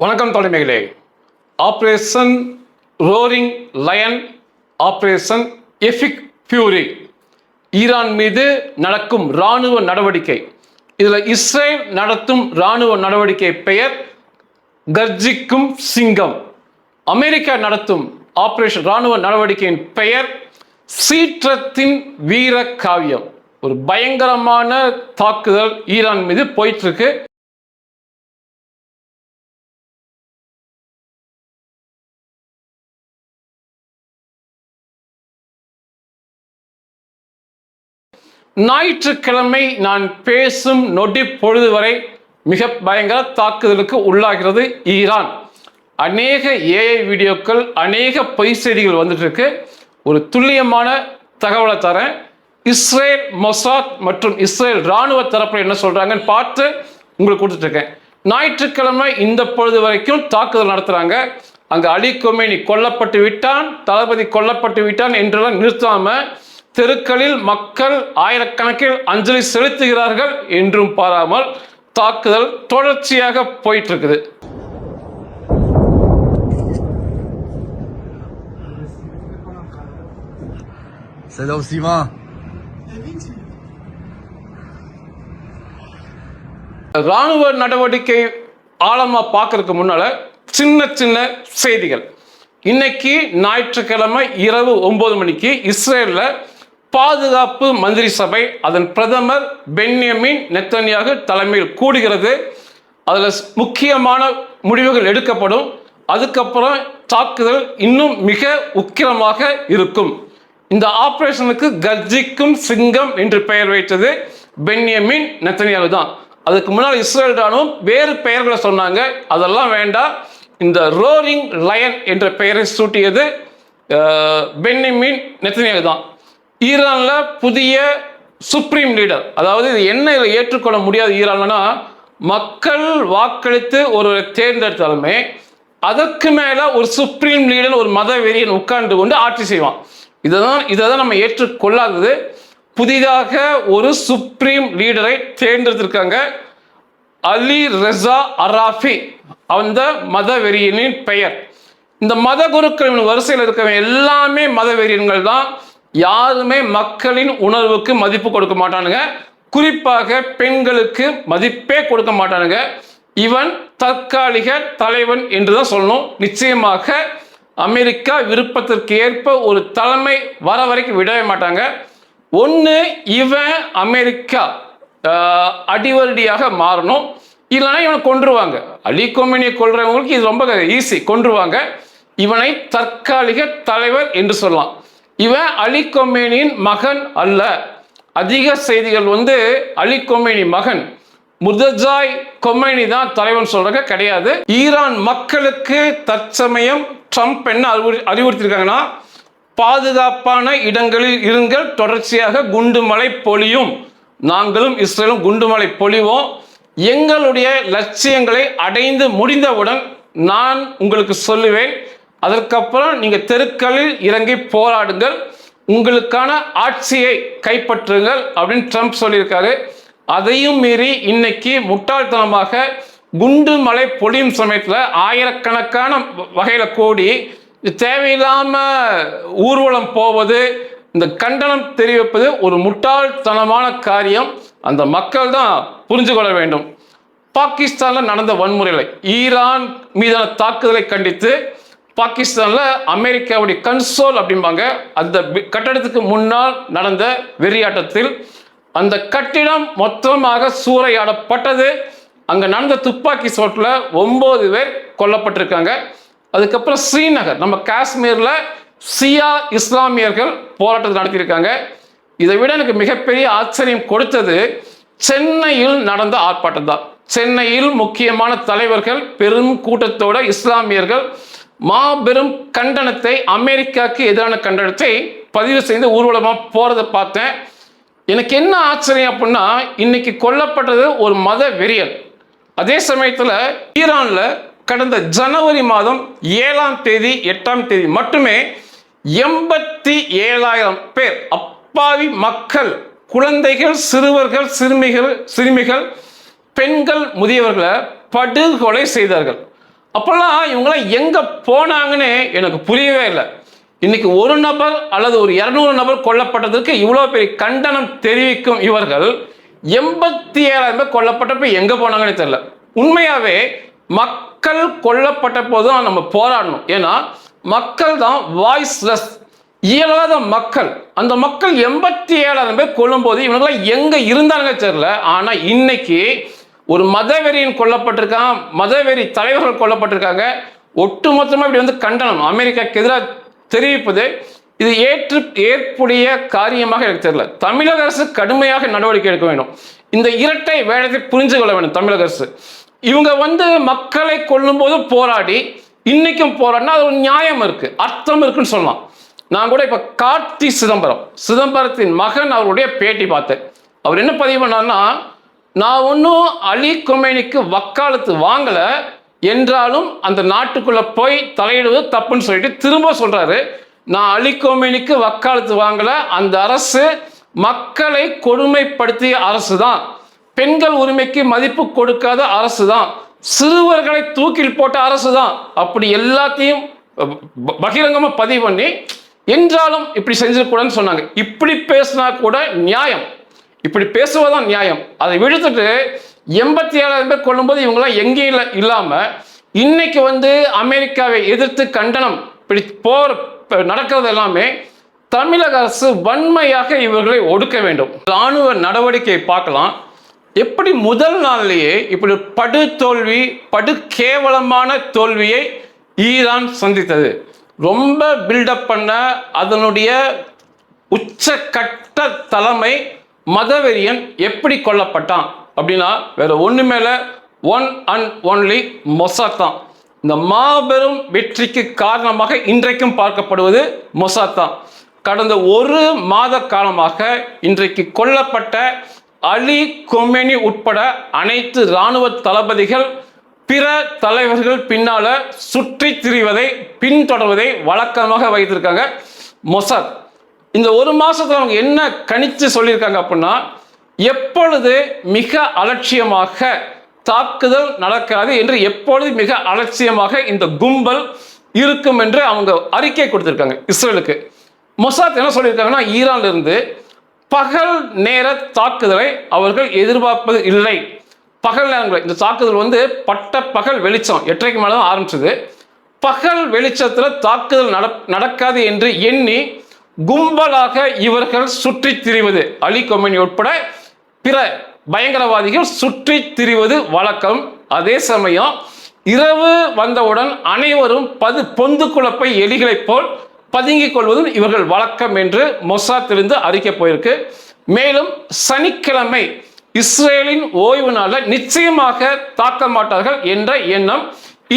வணக்கம் தலைமைகளே. Operation Roaring Lion, Operation Epic Fury, Iran மீது நடக்கும் இராணுவ நடவடிக்கை. இதில் இஸ்ரேல் நடத்தும் இராணுவ நடவடிக்கை பெயர் கர்ஜிக்கும் சிங்கம். அமெரிக்கா நடத்தும் ஆபரேஷன் இராணுவ நடவடிக்கையின் பெயர் சீற்றத்தின் வீர காவியம். ஒரு பயங்கரமான தாக்குதல் ஈரான் மீது போயிட்டு இருக்கு. ஞாயிற்றுக்கிழமை நான் பேசும் நொடி பொழுது வரை மிக பயங்கர தாக்குதலுக்கு உள்ளாகிறது ஈரான். அநேக ஏஐ வீடியோக்கள், அநேக பொய் செய்திகள் வந்துட்டு இருக்கு. ஒரு துல்லியமான தகவலை தரேன். இஸ்ரேல் மொசாத் மற்றும் இஸ்ரேல் இராணுவ தரப்பில் என்ன சொல்றாங்கன்னு பார்த்து உங்களுக்கு கொடுத்துட்டு இருக்கேன். ஞாயிற்றுக்கிழமை இந்த பொழுது வரைக்கும் தாக்குதல் நடத்துறாங்க. அங்க அலி கொமேனி கொல்லப்பட்டு விட்டான், தளபதி கொல்லப்பட்டு விட்டான் என்றெல்லாம் நிறுத்தாம தெருக்களில் மக்கள் ஆயிரக்கணக்கில் அஞ்சலி செலுத்துகிறார்கள் என்றும் பாராமல் தாக்குதல் தொடர்ச்சியாக போயிட்டு இருக்குது. ராணுவ நடவடிக்கை ஆழமா பார்க்கறதுக்கு முன்னால சின்ன சின்ன செய்திகள். இன்னைக்கு ஞாயிற்றுக்கிழமை இரவு 9 மணிக்கு இஸ்ரேல்ல பாதுகாப்பு மந்திரி சபை, அதன் பிரதமர் பென்யமின் நெத்தன்யாகு தலைமையில் கூடுகிறது. அதில் முக்கியமான முடிவுகள் எடுக்கப்படும். அதுக்கப்புறம் தாக்குதல் இன்னும் மிக உக்கிரமாக இருக்கும். இந்த ஆபரேஷனுக்கு கர்ஜிக்கும் சிங்கம் என்று பெயர் வைத்தது பென்யமின் நெத்தன்யாகு தான். அதுக்கு முன்னால் இஸ்ரேல் ராணுவம் வேறு பெயர்களை சொன்னாங்க. அதெல்லாம் வேண்டாம். இந்த ரோரிங் லயன் என்ற பெயரை சூட்டியது பென்யமின் நெத்தன்யாகு தான். ஈரான்ல புதிய சுப்ரீம் லீடர், அதாவது இது என்ன ஏற்றுக்கொள்ள முடியாது ஈரான்லனா, மக்கள் வாக்களித்து ஒரு தேர்ந்தெடுத்தாலுமே அதற்கு மேல ஒரு சுப்ரீம் லீடர், ஒரு மத வெறியன் உட்கார்ந்து கொண்டு ஆட்சி செய்வான். இதைதான் நம்ம ஏற்றுக்கொள்ளாதது. புதிதாக ஒரு சுப்ரீம் லீடரை தேர்ந்தெடுத்திருக்காங்க. அலி ரெசா அராஃபி, அந்த மத வெறியனின் பெயர். இந்த மத குருக்களின் வரிசையில் இருக்கவங்க எல்லாமே மத வெறியன்கள் தான். யாருமே மக்களின் உணர்வுக்கு மதிப்பு கொடுக்க மாட்டானுங்க. குறிப்பாக பெண்களுக்கு மதிப்பே கொடுக்க மாட்டானுங்க. இவன் தற்காலிக தலைவன் என்றுதான் சொல்லணும். நிச்சயமாக அமெரிக்கா விருப்பத்திற்கு ஏற்ப ஒரு தலைமை வர வரைக்கும் விடவே மாட்டாங்க. ஒன்று, இவன் அமெரிக்கா அடிவரடியாக மாறணும், இல்லைன்னா இவனை கொன்றுவாங்க. அலி கொமேனியை கொல்றவங்களுக்கு இது ரொம்ப ஈஸி, கொன்றுவாங்க. இவனை தற்காலிக தலைவர் என்று சொல்லலாம். இவன் அலி கொமேனியின் மகன் அல்ல. அதிக செய்திகள் அலி கொமேனி மகன் முர்தஜாய் கொமேனி தான் தலைவன் சொல்றாங்க, கிடையாது. ஈரான் மக்களுக்கு தற்சமயம் ட்ரம்ப் என்ன அறிவுறுத்திருக்காங்கன்னா, பாதுகாப்பான இடங்களில் இருங்கள், தொடர்ச்சியாக குண்டுமழை பொழியும், நாங்களும் இஸ்ரேலும் குண்டுமழை பொழிவோம், எங்களுடைய லட்சியங்களை அடைந்து முடிந்தவுடன் நான் உங்களுக்கு சொல்லுவேன், அதற்கப்புறம் நீங்க தெருக்களில் இறங்கி போராடுங்கள், உங்களுக்கான ஆட்சியை கைப்பற்றுங்கள் அப்படின்னு ட்ரம்ப் சொல்லியிருக்காரு. அதையும் மீறி இன்னைக்கு முட்டாள்தனமாக குண்டு மழை பொழியும் சமயத்தில் ஆயிரக்கணக்கான வகையில கூடி தேவையில்லாம ஊர்வலம் போவது, இந்த கண்டனம் தெரிவிப்பது ஒரு முட்டாள்தனமான காரியம். அந்த மக்கள் தான் புரிஞ்சு கொள்ள வேண்டும். பாகிஸ்தான்ல நடந்த வன்முறைகளை, ஈரான் மீதான தாக்குதலை கண்டித்து பாகிஸ்தான்ல அமெரிக்காவுடைய கன்சோல் அப்படிம்பாங்க, அந்த கட்டடத்துக்கு முன்னால் நடந்த வெறியாட்டத்தில் அந்த கட்டிடம் மொத்தமாக சூறையாடப்பட்டது. அங்க நடந்த துப்பாக்கி சூட்டில் 9 பேர் கொல்லப்பட்டிருக்காங்க. அதுக்கப்புறம் ஸ்ரீநகர், நம்ம காஷ்மீர்ல சியா இஸ்லாமியர்கள் போராட்டத்தை நடத்தியிருக்காங்க. இதை விட எனக்கு மிகப்பெரிய ஆச்சரியம் கொடுத்தது சென்னையில் நடந்த ஆர்ப்பாட்டம் தான். சென்னையில் முக்கியமான தலைவர்கள் பெரும் கூட்டத்தோட இஸ்லாமியர்கள் மாபெரும் கண்டனத்தை, அமெரிக்காவுக்கு எதிரான கண்டனத்தை பதிவு செய்து ஊர்வலமாக போறதை பார்த்தேன். எனக்கு என்ன ஆச்சரியம் அப்படின்னா, இன்னைக்கு கொல்லப்பட்டது ஒரு மத வெறியன். அதே சமயத்தில் ஈரான்ல கடந்த ஜனவரி மாதம் 7ஆம் தேதி 8ஆம் தேதி மட்டுமே 87,000 பேர் அப்பாவி மக்கள், குழந்தைகள், சிறுவர்கள், சிறுமிகள், பெண்கள், முதியவர்களை படுகொலை செய்தார்கள். அப்பெல்லாம் இவங்களாம் எங்க போனாங்கன்னு எனக்கு புரியவே இல்லை. இன்னைக்கு ஒரு நபர் அல்லது ஒரு 200 நபர் கொல்லப்பட்டதற்கு இவ்வளவு பெரிய கண்டனம் தெரிவிக்கும் இவர்கள் 87,000 பேர் கொல்லப்பட்டப்ப எங்க போனாங்கன்னு தெரியல. உண்மையாவே மக்கள் கொல்லப்பட்ட போதும் நம்ம போராடணும். ஏன்னா மக்கள் தான் வாய்ஸ்லெஸ், இயலாத மக்கள். அந்த மக்கள் 87,000 பேர் கொல்லும் போது இவங்களாம் எங்க இருந்தாங்க தெரியல. ஆனா இன்னைக்கு ஒரு மதவெறியின் கொல்லப்பட்டிருக்கான், மதவெறி தலைவர்கள் கொல்லப்பட்டிருக்காங்க. ஒட்டுமொத்தமாக இப்படி வந்து கண்டனம் அமெரிக்காவுக்கு எதிராக தெரிவிப்பது இது ஏற்புடைய காரியமாக எனக்கு தெரியல. தமிழக அரசு கடுமையாக நடவடிக்கை எடுக்க வேண்டும். இந்த இரட்டை வேடத்தை புரிஞ்சு கொள்ள வேண்டும் தமிழக அரசு. இவங்க வந்து மக்களை கொல்லும் போது போராடி இன்னைக்கும் போராடினா அது ஒரு நியாயம் இருக்கு, அர்த்தம் இருக்குன்னு சொல்லலாம். நான் கூட இப்ப கார்த்தி சிதம்பரத்தின் மகன் அவருடைய பேட்டி பார்த்தேன். அவர் என்ன பதிவு பண்ணார்னா, நான் ஒன்றும் அலி கொமேனிக்கு வக்காலத்து வாங்கல, என்றாலும் அந்த நாட்டுக்குள்ள போய் தலையிடுவது தப்புன்னு சொல்லிட்டு திரும்ப சொல்றாரு, நான் அலி கொமேனிக்கு வக்காலத்து வாங்கல, அந்த அரசு மக்களை கொடுமைப்படுத்திய அரசு தான், பெண்கள் உரிமைக்கு மதிப்பு கொடுக்காத அரசு தான், சிறுவர்களை தூக்கில் போட்ட அரசு தான். அப்படி எல்லாத்தையும் பகிரங்கமா பதிவு பண்ணி என்றாலும் இப்படி செஞ்சிருக்கூடாதுன்னு சொன்னாங்க. இப்படி பேசினா கூட நியாயம், இப்படி பேசுவதுதான் நியாயம். அதை விடுத்துட்டு 87,000 பேர் கொள்ளும்போது இவங்கெல்லாம் எங்கேயும் இல்லாம இன்னைக்கு வந்து அமெரிக்காவை எதிர்த்து கண்டனம் இப்படி போர் நடக்கிறது எல்லாமே தமிழக அரசு வன்மையாக இவர்களை ஒடுக்க வேண்டும். ராணுவ நடவடிக்கை பார்க்கலாம். எப்படி முதல் நாளிலேயே இப்படி படு தோல்வி, படு கேவலமான தோல்வியை ஈரான் சந்தித்தது. ரொம்ப பில்டப் பண்ண அதனுடைய உச்சக்கட்ட தலைமை மதவெறியன் எப்படி கொல்லப்பட்டான் அப்படின்னா வேற ஒண்ணு மேல ஒன் அண்ட் ஒன்லி மொசாத் தான். இந்த மாபெரும் வெற்றிக்கு காரணமாக இன்றைக்கும் பார்க்கப்படுவது மொசாத் தான். கடந்த ஒரு மாத காலமாக இன்றைக்கு கொல்லப்பட்ட அலி கொமேனி உட்பட அனைத்து இராணுவ தளபதிகள் பிற தலைவர்கள் பின்னால சுற்றி திரிவதை பின்தொடர்வதை வழக்கமாக வைத்திருக்காங்க மொசாத். இந்த ஒரு மாசத்துல அவங்க என்ன கணிச்சு சொல்லியிருக்காங்க அப்படின்னா, எப்பொழுது மிக அலட்சியமாக தாக்குதல் நடக்காது என்று எப்பொழுது மிக அலட்சியமாக இந்த கும்பல் இருக்கும் என்று அவங்க அறிக்கை கொடுத்திருக்காங்க இஸ்ரேலுக்கு. மொசாத் என்ன சொல்லியிருக்காங்கன்னா, ஈரான்ல இருந்து பகல் நேர தாக்குதலை அவர்கள் எதிர்பார்ப்பது இல்லை. பகல் நேரங்கள் இந்த தாக்குதல் வந்து பட்ட பகல் வெளிச்சம் 8:30 மேலே தான் ஆரம்பிச்சது. பகல் வெளிச்சத்தில் தாக்குதல் நடக்காது என்று எண்ணி கும்பலாக இவர்கள் சுற்றி திரிவது, அலி கொமேனி உட்பட பிற பயங்கரவாதிகள் சுற்றி திரிவது வழக்கம். அதே சமயம் இரவு வந்தவுடன் அனைவரும் பொந்து குழப்பை எலிகளைப் போல் பதுங்கிக் கொள்வதும் இவர்கள் வழக்கம் என்று மொசாத்திலிருந்து அறிக்கை போயிருக்கு. மேலும் சனிக்கிழமை இஸ்ரேலின் ஓய்வு நாள நிச்சயமாக தாக்க மாட்டார்கள் என்ற எண்ணம்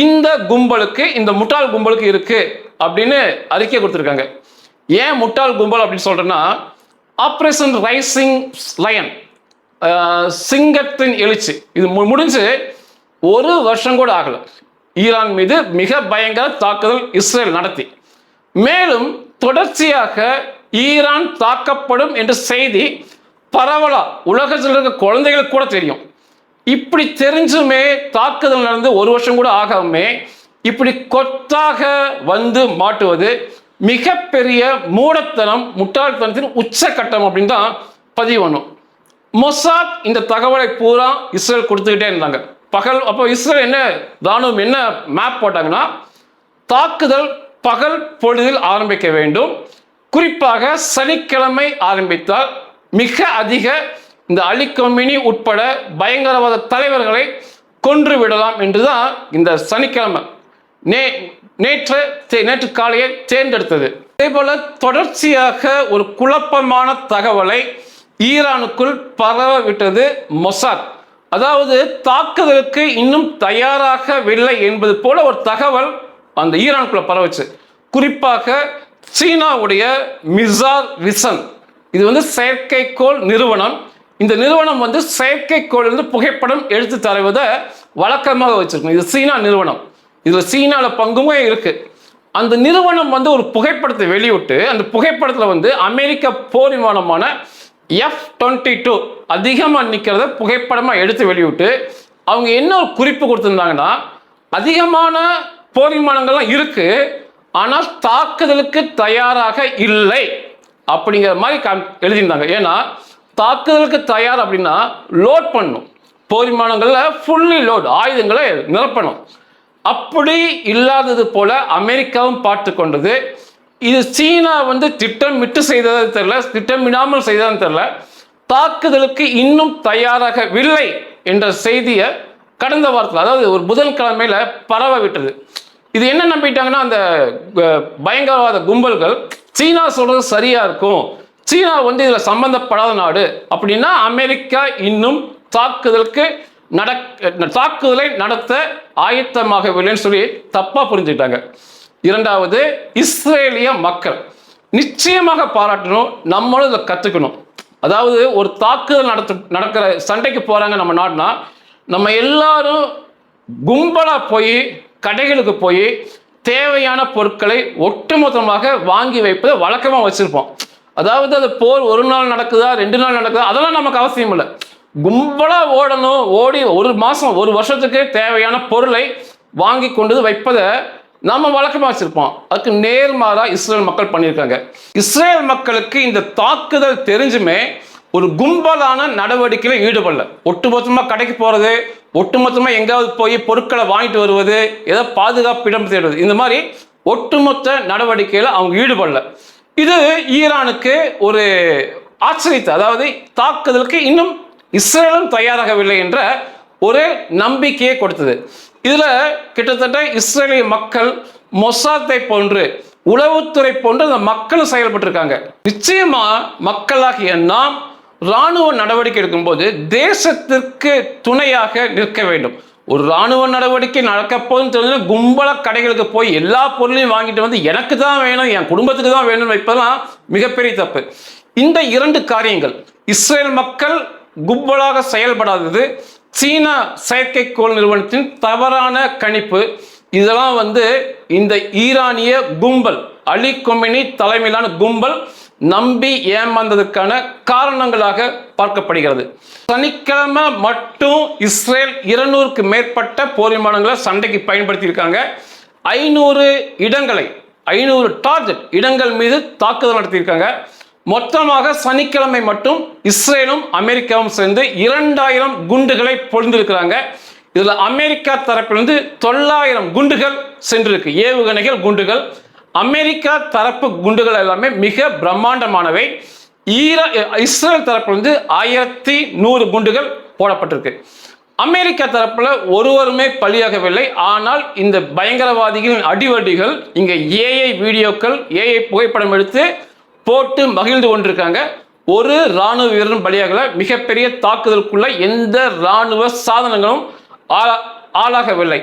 இந்த கும்பலுக்கு, இந்த முட்டாள் கும்பலுக்கு இருக்கு அப்படின்னு அறிக்கை கொடுத்திருக்காங்க. ஏன் முட்டாள் கும்பல் அப்படின்னு சொல்றேன்னா, ஆபரேஷன் ரைசிங் லயன், சிங்கத்தின் எழுச்சி, இது முடிஞ்சு ஒரு வருஷம் கூட ஆகல. ஈரான் மீது மிக பயங்கர தாக்குதல் இஸ்ரேல் நடத்தி, மேலும் தொடர்ச்சியாக ஈரான் தாக்கப்படும் என்ற செய்தி பரவலா உலகத்தில் இருக்க குழந்தைகளுக்கு கூட தெரியும். இப்படி தெரிஞ்சுமே தாக்குதல் நடந்து ஒரு வருஷம் கூட ஆகாமே இப்படி கொத்தாக வந்து மாட்டுவது மிகப்பெரிய மூடத்தனம், முட்டாள்தனத்தின் உச்சகட்டம் அப்படின்னு தான் பதிவு பண்ணும். மொசாத் இந்த தகவலை பூரா இஸ்ரேல் கொடுத்துக்கிட்டே இருந்தாங்க பகல். அப்போ இஸ்ரேல் என்ன ராணுவம் என்ன மேப் போட்டாங்கன்னா, தாக்குதல் பகல் பொழுதில் ஆரம்பிக்க வேண்டும், குறிப்பாக சனிக்கிழமை ஆரம்பித்தால் மிக அதிக இந்த அலி கொமேனி உட்பட பயங்கரவாத தலைவர்களை கொன்று விடலாம் என்றுதான் இந்த சனிக்கிழமை நேற்று காலையை தேர்ந்தெடுத்தது. அதே போல தொடர்ச்சியாக ஒரு குழப்பமான தகவலை ஈரானுக்குள் பரவ விட்டது மொசாத். அதாவது தாக்குதலுக்கு இன்னும் தயாராகவில்லை என்பது போல ஒரு தகவல் அந்த ஈரானுக்குள்ள பரவச்சு. குறிப்பாக சீனாவுடைய மிசார் விசன், இது வந்து செயற்கைக்கோள் நிறுவனம். இந்த நிறுவனம் வந்து செயற்கைக்கோளிலிருந்து புகைப்படம் எடுத்து தருவதை வழக்கமாக வச்சிருக்கும். இது சீனா நிறுவனம், இதுல சீனால பங்குமே இருக்கு. அந்த நிறுவனம் வந்து ஒரு புகைப்படத்தை வெளியிட்டு, அந்த புகைப்படத்துல வந்து அமெரிக்க போர் விமானமான F-22 அதிகமாக நிற்கிறத புகைப்படமா எடுத்து வெளியிட்டு அவங்க என்ன ஒரு குறிப்பு கொடுத்திருந்தாங்கன்னா, அதிகமான போர் விமானங்கள்லாம் இருக்கு, ஆனால் தாக்குதலுக்கு தயாராக இல்லை அப்படிங்கிற மாதிரி எழுதியிருந்தாங்க. ஏன்னா தாக்குதலுக்கு தயார் அப்படின்னா லோட் பண்ணும், போர் விமானங்களில் ஃபுல்லி லோட் ஆயுதங்களை நிரப்பணும். அப்படி இல்லாதது போல அமெரிக்காவும் பார்த்து கொண்டது. இது சீனா திட்டமிட்டு செய்தது தெரியல, திட்டமிடாமல் செய்ததுன்னு தெரியல, தாக்குதலுக்கு இன்னும் தயாராகவில்லை என்ற செய்தியை கடந்த வாரத்தில், அதாவது ஒரு புதன்கிழமையில பரவ விட்டது. இது என்ன நம்பிட்டாங்கன்னா, அந்த பயங்கரவாத கும்பல்கள் சீனா சொல்றது சரியா இருக்கும், சீனா இதுல சம்பந்தப்படாத நாடு அப்படின்னா அமெரிக்கா இன்னும் தாக்குதலை நடத்த ஆயத்தமாகவில்லைன்னு சொல்லி தப்பா புரிஞ்சுக்கிட்டாங்க. இரண்டாவது, இஸ்ரேலிய மக்கள் நிச்சயமாக பாராட்டணும், நம்மளும் இதை கத்துக்கணும். அதாவது ஒரு தாக்குதல் நடக்கிற சண்டைக்கு போறாங்க நம்ம நாடுனா, நம்ம எல்லாரும் கும்பலா போய் கடைகளுக்கு போய் தேவையான பொருட்களை ஒட்டுமொத்தமாக வாங்கி வைப்பதை வழக்கமாக வச்சிருப்போம். அதாவது அது போர் ஒரு நாள் நடக்குதா 2 நாள் நடக்குதா அதெல்லாம் நமக்கு அவசியம் இல்லை. கும்பலா ஓடணும், ஓடி ஒரு மாசம் ஒரு வருஷத்துக்கு தேவையான பொருளை வாங்கி கொண்டு வைப்பதை நம்ம வழக்கமாக வச்சிருப்போம். அதுக்கு நேர்மாறா இஸ்ரேல் மக்கள் பண்ணியிருக்காங்க. இஸ்ரேல் மக்களுக்கு இந்த தாக்குதல் தெரிஞ்சுமே ஒரு கும்பலான நடவடிக்கையில் ஈடுபடல. ஒட்டுமொத்தமாக கடைக்கு போறது, ஒட்டுமொத்தமாக எங்காவது போய் பொருட்களை வாங்கிட்டு வருவது, ஏதோ பாதுகாப்பு இடம் தேடுவது, இந்த மாதிரி ஒட்டுமொத்த நடவடிக்கையில் அவங்க ஈடுபடல. இது ஈரானுக்கு ஒரு ஆச்சரியத்தை, அதாவது தாக்குதலுக்கு இன்னும் இஸ்ரேலும் தயாராகவில்லை என்ற ஒரு நம்பிக்கையை கொடுத்தது. இதுல கிட்டத்தட்ட இஸ்ரேலிய மக்கள் மொசாத்தை போன்று, உளவுத்துறை போன்று அந்த மக்கள் செயல்பட்டு இருக்காங்க. நிச்சயமா மக்களாகிய நாம் இராணுவ நடவடிக்கை எடுக்கும்போது தேசத்திற்கு துணையாக நிற்க வேண்டும். ஒரு இராணுவ நடவடிக்கை நடக்க போதுன்னு தெரிஞ்சு கும்பல கடைகளுக்கு போய் எல்லா பொருளையும் வாங்கிட்டு எனக்கு தான் வேணும், என் குடும்பத்துக்கு தான் வேணும்னு வைப்பதெல்லாம் மிகப்பெரிய தப்பு. இந்த 2 காரியங்கள், இஸ்ரேல் மக்கள் கும்பலாக செயல்படாதது, சீனா செயற்கைக்கோள் நிறுவனத்தின் தவறான கணிப்பு, இதெல்லாம் இந்த ஈரானிய கும்பல், அலி கொமேனி தலைமையிலான கும்பல் நம்பி ஏமாந்ததற்கான காரணங்களாக பார்க்கப்படுகிறது. சனிக்கிழமை மட்டும் இஸ்ரேல் 200க்கு மேற்பட்ட போர் விமானங்களை சண்டைக்கு பயன்படுத்தி இருக்காங்க. 500 இடங்களை, 500 டார்கெட் இடங்கள் மீது தாக்குதல் நடத்தியிருக்காங்க. மொத்தமாக சனிக்கிழமை மட்டும் இஸ்ரேலும் அமெரிக்காவும் சேர்ந்து 2000 குண்டுகளை பொழிந்திருக்கிறாங்க. இதுல அமெரிக்கா தரப்பிலிருந்து 900 குண்டுகள் சென்றிருக்கு, ஏவுகணைகள் குண்டுகள். அமெரிக்கா தரப்பு குண்டுகள் எல்லாமே மிக பிரம்மாண்டமானவை. இஸ்ரேல் தரப்பிலிருந்து 1100 குண்டுகள் போடப்பட்டிருக்கு. அமெரிக்கா தரப்புல ஒருவருமே பலியாகவில்லை. ஆனால் இந்த பயங்கரவாதிகளின் அடிவடிகள் இங்க ஏஐ வீடியோக்கள், ஏஐ புகைப்படம் எடுத்து போட்டு மகிழ்ந்து கொண்டிருக்காங்க. ஒரு ராணுவ வீரரும் பலியாகல. மிகப்பெரிய தாக்குதலுக்குள்ள எந்த ராணுவ சாதனங்களும் ஆளாகவில்லை.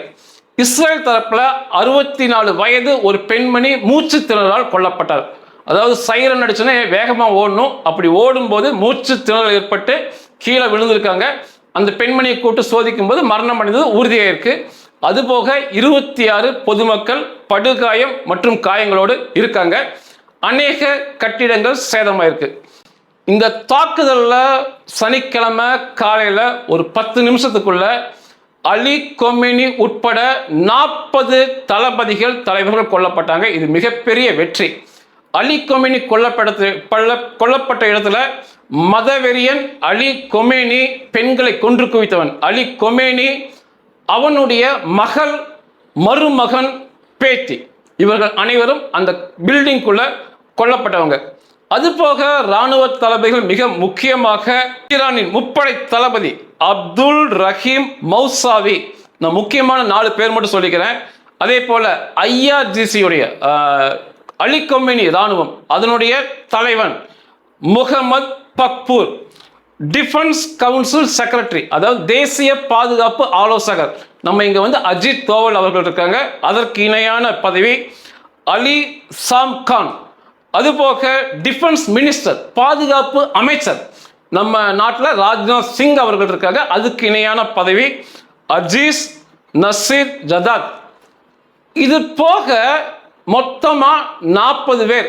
இஸ்ரேல் தரப்புல 64 வயது ஒரு பெண்மணி மூச்சு திணறலால் கொல்லப்பட்டார். அதாவது சைரன் அடிச்சுன்னா வேகமா ஓடணும், அப்படி ஓடும்போது மூச்சு திணறல் ஏற்பட்டு கீழே விழுந்திருக்காங்க. அந்த பெண்மணியை கூட்டு சோதிக்கும் போது மரணம் அடைந்தது உறுதியாயிருக்கு. அதுபோக 26 பொதுமக்கள் படுகாயம் மற்றும் காயங்களோடு இருக்காங்க. அநேக கட்டிடங்கள் சேதமாயிருக்கு. இந்த தாக்குதல்ல சனிக்கிழமை காலையில ஒரு 10 நிமிஷத்துக்குள்ள அலி கொமேனி உட்பட 40 தளபதிகள், தலைவர்கள் கொல்லப்பட்டாங்க. இது மிகப்பெரிய வெற்றி. அலி கொமேனி கொல்லப்பட்ட இடத்துல மதவெறியன் அலி கொமேனி பெண்களை கொன்று குவித்தவன் அலி கொமேனி, அவனுடைய மகள், மருமகன், பேத்தி, இவர்கள் அனைவரும் அந்த பில்டிங்குள்ள கொல்லப்பட்டவங்க. அதுபோக இராணுவ தளபதிகள், மிக முக்கியமாக ஈரானின் முப்படை தளபதி அப்துல் ரஹீம் மௌசாவி, நான் முக்கியமான 4 பேர் மட்டும் சொல்லிக்கிறேன். அதே போல ஐஆர்ஜிசியுடைய அலி கொமேனி இராணுவம், அதனுடைய தலைவன் முகமது பக்பூர், டிஃபென்ஸ் கவுன்சில் செக்ரட்டரி, அதாவது தேசிய பாதுகாப்பு ஆலோசகர், நம்ம இங்க அஜித் தோவல் அவர்கள் இருக்காங்க, அதற்கு இணையான பதவி அலி சாம் கான். அதுபோக டிஃபென்ஸ் மினிஸ்டர், பாதுகாப்பு அமைச்சர், நம்ம நாட்டில் ராஜ்நாத் சிங் அவர்கள் இருக்காங்க, அதுக்கு இணையான பதவி அஜீஸ் நசீர் ஜதாத். இது போக மொத்தமா 40 பேர்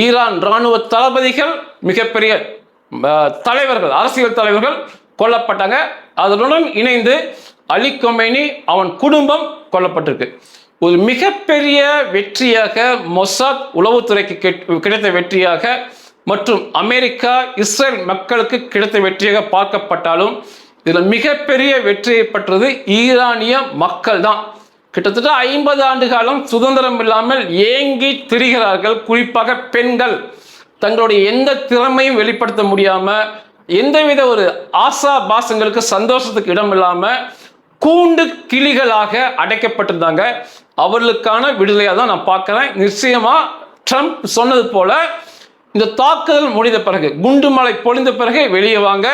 ஈரான் ராணுவ தளபதிகள், மிகப்பெரிய தலைவர்கள், அரசியல் தலைவர்கள் கொல்லப்பட்டாங்க. அதனுடன் இணைந்து அலி கொமேனி அவன் குடும்பம் கொல்லப்பட்டிருக்கு. ஒரு மிகப்பெரிய வெற்றியாக மொசாத் உளவுத்துறைக்கு கிடைத்த வெற்றியாக மற்றும் அமெரிக்கா இஸ்ரேல் மக்களுக்கு கிடைத்த வெற்றியாக பார்க்கப்பட்டாலும் இதில் மிகப்பெரிய வெற்றியை பெற்றது ஈரானிய மக்கள் தான். கிட்டத்தட்ட 50 ஆண்டு காலம் சுதந்திரம் இல்லாமல் ஏங்கி திரிகிறார்கள். குறிப்பாக பெண்கள் தங்களுடைய எந்த திறமையும் வெளிப்படுத்த முடியாம, எந்தவித ஒரு ஆசா பாசங்களுக்கு சந்தோஷத்துக்கு இடம் இல்லாம கூண்டு கிளிகளாக அடைக்கப்பட்டிருந்தாங்க. அவர்களுக்கான விடுதலையாக தான் நான் பார்க்கிறேன். நிச்சயமா ட்ரம்ப் சொன்னது போல இந்த தாக்குதல் முடிந்த பிறகு, குண்டு மழை பொழிந்த பிறகு வெளியே வாங்க,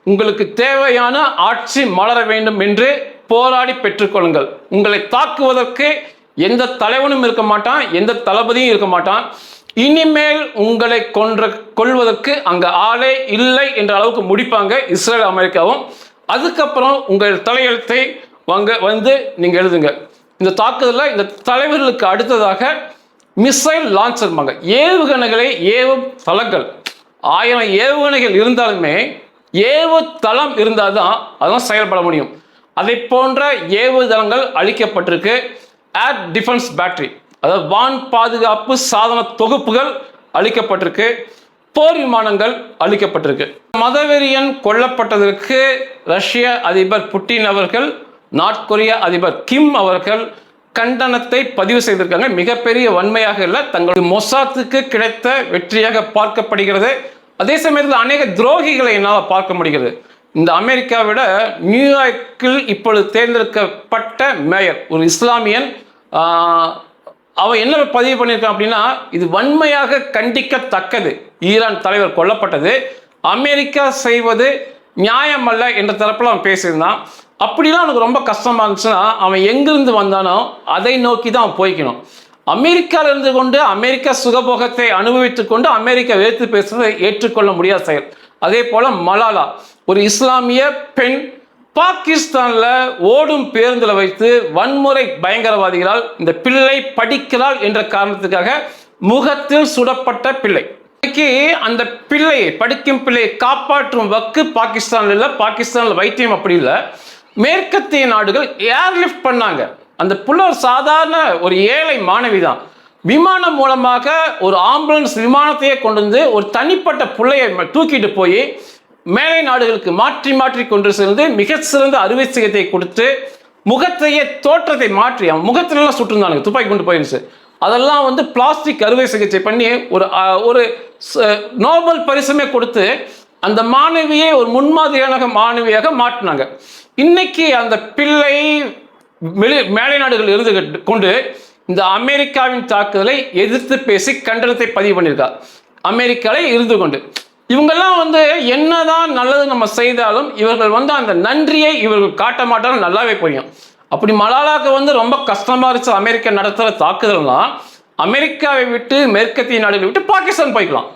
உங்களுக்கு தேவையான ஆட்சி மலர வேண்டும் என்று போராடி பெற்றுக்கொள்ளுங்கள். உங்களை தாக்குவதற்கு எந்த தலைவனும் இருக்க மாட்டான், எந்த தளபதியும் இருக்க மாட்டான். இனிமேல் உங்களை கொள்வதற்கு அங்க ஆளே இல்லை என்ற அளவுக்கு முடிப்பாங்க இஸ்ரேல் அமெரிக்காவும். அதுக்கப்புறம் உங்கள் தலையெழுத்தை வந்து நீங்க எழுதுங்க. இந்த தாக்குதலில் இந்த தலைவர்களுக்கு அடுத்ததாக மிசைல் லான்ச்சர், ஏவுகணைகளை ஏவும் தளங்கள். 1000 ஏவுகணைகள் இருந்தாலுமே ஏவு தளம் இருந்தால் தான் அதெல்லாம் செயல்பட முடியும். அதை போன்ற ஏவுதளங்கள் அளிக்கப்பட்டிருக்கு. ஏர் டிஃபென்ஸ் பேட்டரி, அதாவது வான் பாதுகாப்பு சாதன தொகுப்புகள் அளிக்கப்பட்டிருக்கு. போர் விமானங்கள் அளிக்கப்பட்டிருக்கு. மதவெறியன் கொல்லப்பட்டதற்கு ரஷ்ய அதிபர் புட்டின் அவர்கள், நார்த் கொரிய அதிபர் கிம் அவர்கள் கண்டனத்தை பதிவு செய்திருக்காங்க. மிகப்பெரிய வன்மையாக இல்லை, தங்களுடைய மொசாத்துக்கு கிடைத்த வெற்றியாக பார்க்கப்படுகிறது. அதே சமயத்தில் அநேக துரோகிகளை என்னால் பார்க்க முடிகிறது. இந்த அமெரிக்காவிட நியூயார்க்கில் இப்பொழுது தேர்ந்தெடுக்கப்பட்ட மேயர் ஒரு இஸ்லாமியன், அவன் என்ன பதிவு பண்ணியிருக்கான் அப்படின்னா, இது வன்மையாக கண்டிக்கத்தக்கது. ஈரான் தலைவர் கொல்லப்பட்டது அமெரிக்கா செய்வது நியாயம் அல்ல என்ற தரப்பில் அவன் பேசியிருந்தான். அப்படிலாம் எனக்கு ரொம்ப கஷ்டமாக இருந்துச்சுன்னா அவன் எங்கிருந்து வந்தானோ அதை நோக்கி தான் அவன் போய்க்கணும். அமெரிக்காவில் இருந்து கொண்டு அமெரிக்கா சுகபோகத்தை அனுபவித்துக் கொண்டு அமெரிக்கா எதிர்த்து பேசுவதை ஏற்றுக்கொள்ள முடியாத செயல். அதே போல மலாலா ஒரு இஸ்லாமிய பெண் பாகிஸ்தான்ல ஓடும் பேருந்தில் வைத்து வன்முறை பயங்கரவாதிகளால் இந்த பிள்ளை படிக்கிறாள் என்ற காரணத்துக்காக முகத்தில் சுடப்பட்ட பிள்ளை. அந்த பிள்ளையை, படிக்கும் பிள்ளையை காப்பாற்றும் வக்கு பாகிஸ்தான்ல இல்லை. பாகிஸ்தான்ல வைத்தியம் அப்படி இல்லை. மேற்கத்திய நாடுகள் ஏர்லிஃப்ட் பண்ணாங்க. அந்த புள்ள ஒரு சாதாரண ஒரு ஏழை மாணவி தான். விமானம் மூலமாக ஒரு ஆம்புலன்ஸ் விமானத்தையே கொண்டு வந்து ஒரு தனிப்பட்ட பிள்ளையை தூக்கிட்டு போய் மேலை நாடுகளுக்கு மாற்றி மாற்றி கொண்டு சென்று மிக சிறந்த அறுவை சிகிச்சை கொடுத்து முகத்தையே தோற்றத்தை மாற்றி, அவன் முகத்திலெல்லாம் சுட்டுருந்தானுங்க, துப்பாக்கி கொண்டு போயிருந்துச்சு. அதெல்லாம் வந்து பிளாஸ்டிக் அறுவை சிகிச்சை பண்ணி ஒரு நோபல் பரிசுமே கொடுத்து அந்த மாணவியை ஒரு முன்மாதிரியான மாணவியாக மாற்றினாங்க. இன்னைக்கு அந்த பிள்ளை மேலை நாடுகள் இருந்து கொண்டு இந்த அமெரிக்காவின் தாக்குதலை எதிர்த்து பேசி கண்டனத்தை பதிவு பண்ணியிருக்கார். அமெரிக்காவை இருந்து கொண்டு இவங்கெல்லாம் வந்து என்னதான் நல்லது நம்ம செய்தாலும் இவர்கள் வந்து அந்த நன்றியை இவர்கள் காட்ட மாட்டாலும் நல்லாவே புரியும். அப்படி மலாலாக்கு வந்து ரொம்ப கஷ்டமா இருந்துச்சு அமெரிக்கா நடத்துகிற தாக்குதல்லாம், அமெரிக்காவை விட்டு மேற்கத்திய நாடுகளை விட்டு பாகிஸ்தான் போய்க்கலாம்.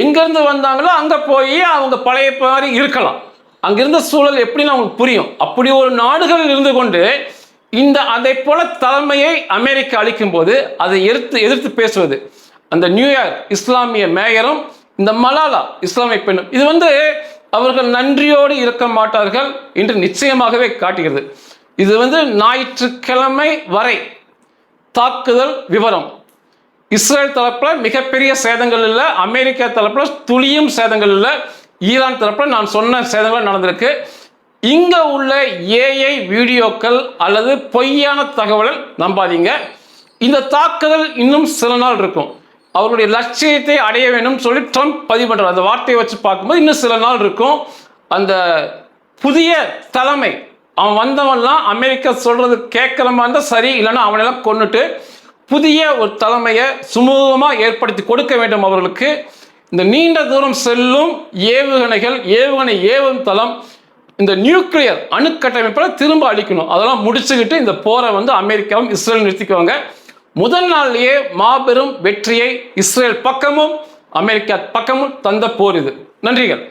எங்கேருந்து வந்தாங்களோ அங்கே போய் அவங்க பழைய மாதிரி இருக்கலாம். அங்கிருந்த சூழல் எப்படின்னு அவங்களுக்கு புரியும். அப்படி ஒரு நாடுகளில் இருந்து கொண்டு இந்த அதை போல தலைமையை அமெரிக்கா அளிக்கும் போது அதை எதிர்த்து பேசுவது அந்த நியூயார்க் இஸ்லாமிய மேயரும் இந்த மலாலா இஸ்லாமிய பெண்ணும், இது வந்து அவர்கள் நன்றியோடு இருக்க மாட்டார்கள் என்று நிச்சயமாகவே காட்டுகிறது. இது வந்து ஞாயிற்றுக்கிழமை வரை தாக்குதல் விவரம். இஸ்ரேல் தரப்பில் மிகப்பெரிய சேதங்கள் இல்லை, அமெரிக்கா தரப்பில் துளியும் சேதங்கள் இல்லை, ஈரான் தரப்பில் நான் சொன்ன சேதங்கள் நடந்திருக்கு. இங்கே உள்ள ஏஐ வீடியோக்கள் அல்லது பொய்யான தகவலை நம்பாதீங்க. இந்த தாக்குதல் இன்னும் சில நாள் இருக்கும். அவருடைய லட்சியத்தை அடைய வேண்டும் சொல்லி ட்ரம்ப் பதிவு பண்ணுறார். அந்த வார்த்தையை வச்சு பார்க்கும்போது இன்னும் சில நாள் இருக்கும். அந்த புதிய தலைமை அவன் வந்தவன்லாம் அமெரிக்கா சொல்றது கேட்குற மாதிரி இருந்தால் சரி, இல்லைன்னா அவனெல்லாம் கொண்டுட்டு புதிய ஒரு தலைமையை சுமூகமாக ஏற்படுத்தி கொடுக்க வேண்டும் அவர்களுக்கு. இந்த நீண்ட தூரம் செல்லும் ஏவுகணை ஏவும் தளம், இந்த நியூக்ளியர் அணுக்கட்டமைப்பில் திரும்ப அளிக்கணும். அதெல்லாம் முடிச்சுக்கிட்டு இந்த போரை வந்து அமெரிக்காவும் இஸ்ரேல் நிறுத்திக்குவாங்க. முதல் நாள்லேயே மாபெரும் வெற்றியை இஸ்ரேல் பக்கமும் அமெரிக்கா பக்கமும் தந்த போர் இது. நன்றிகள்.